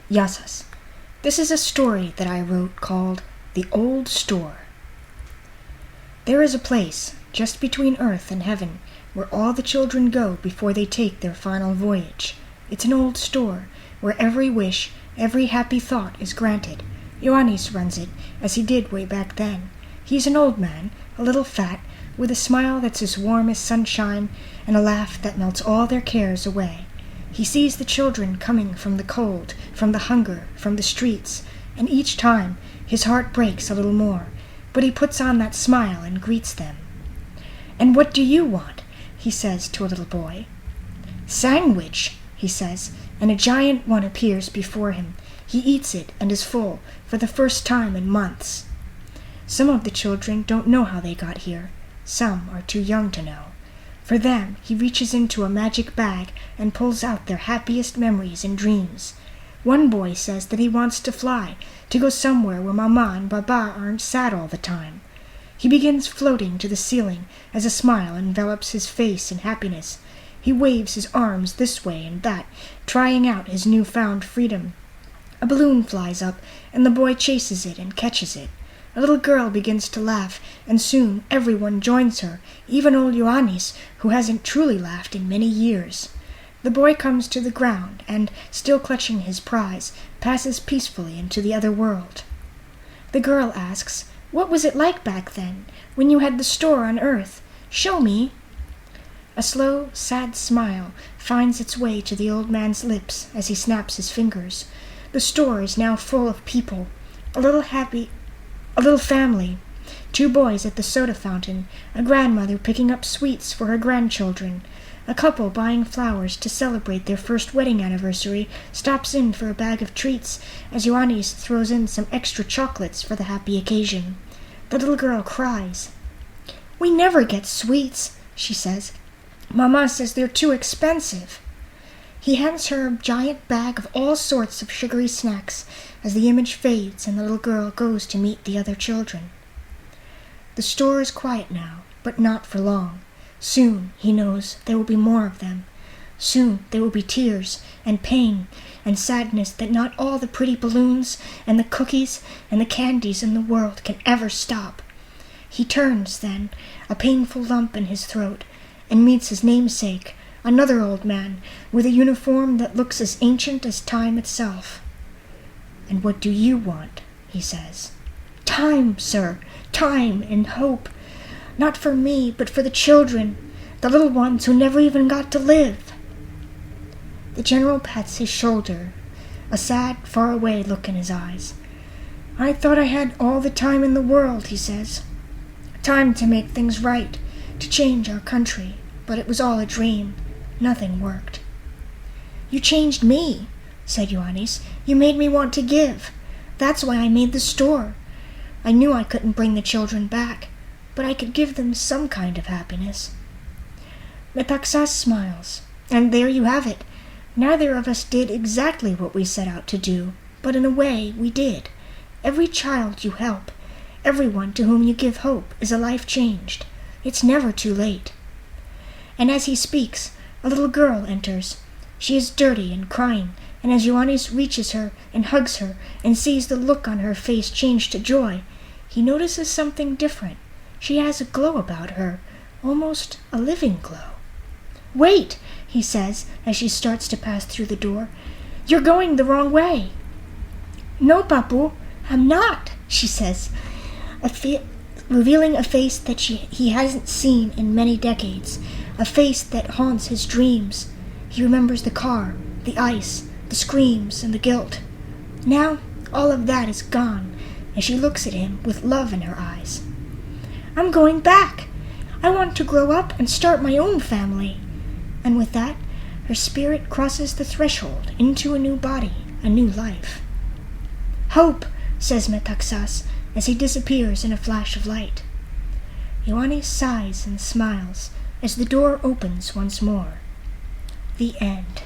Yasas. This is a story that I wrote called The Old Store. There is a place, just between earth and heaven, where all the children go before they take their final voyage. It's an old store, where every wish, every happy thought is granted. Ioannis runs it, as he did way back then. He's an old man, a little fat, with a smile that's as warm as sunshine, and a laugh that melts all their cares away. He sees the children coming from the cold, from the hunger, from the streets, and each time his heart breaks a little more, but he puts on that smile and greets them. "And what do you want?" he says to a little boy. "Sandwich," he says, and a giant one appears before him. He eats it and is full, for the first time in months. Some of the children don't know how they got here. Some are too young to know. For them, he reaches into a magic bag and pulls out their happiest memories and dreams. One boy says that he wants to fly, to go somewhere where Mama and Baba aren't sad all the time. He begins floating to the ceiling as a smile envelops his face in happiness. He waves his arms this way and that, trying out his newfound freedom. A balloon flies up, and the boy chases it and catches it. A little girl begins to laugh, and soon everyone joins her, even old Ioannis, who hasn't truly laughed in many years. The boy comes to the ground, and, still clutching his prize, passes peacefully into the other world. The girl asks, "What was it like back then, when you had the store on earth? Show me." A slow, sad smile finds its way to the old man's lips as he snaps his fingers. The store is now full of people, a little family, 2 boys at the soda fountain, a grandmother picking up sweets for her grandchildren. A couple buying flowers to celebrate their first wedding anniversary stops in for a bag of treats as Ioannis throws in some extra chocolates for the happy occasion. The little girl cries. "We never get sweets," she says. "Mama says they're too expensive." He hands her a giant bag of all sorts of sugary snacks as the image fades and the little girl goes to meet the other children. The store is quiet now, but not for long. Soon, he knows, there will be more of them. Soon there will be tears and pain and sadness that not all the pretty balloons and the cookies and the candies in the world can ever stop. He turns, then, a painful lump in his throat, and meets his namesake, another old man, with a uniform that looks as ancient as time itself. "And what do you want?" he says. "Time, sir, time and hope. Not for me, but for the children, the little ones who never even got to live." The general pats his shoulder, a sad, far-away look in his eyes. "I thought I had all the time in the world," he says. "Time to make things right, to change our country, but it was all a dream. Nothing worked." "You changed me," said Ioannis. "You made me want to give. That's why I made the store. I knew I couldn't bring the children back, but I could give them some kind of happiness." Metaxas smiles. "And there you have it. Neither of us did exactly what we set out to do, but in a way we did. Every child you help, everyone to whom you give hope, is a life changed. It's never too late." And as he speaks, a little girl enters. She is dirty and crying, and as Ioannis reaches her and hugs her and sees the look on her face change to joy, he notices something different. She has a glow about her, almost a living glow. "Wait," he says as she starts to pass through the door. "You're going the wrong way." "No, Papu, I'm not," she says, revealing a face that he hasn't seen in many decades, a face that haunts his dreams. He remembers the car, the ice, the screams, and the guilt. Now all of that is gone as she looks at him with love in her eyes. "I'm going back. I want to grow up and start my own family." And with that, her spirit crosses the threshold into a new body, a new life. "Hope," says Metaxas as he disappears in a flash of light. Ioannis sighs and smiles as the door opens once more. The end.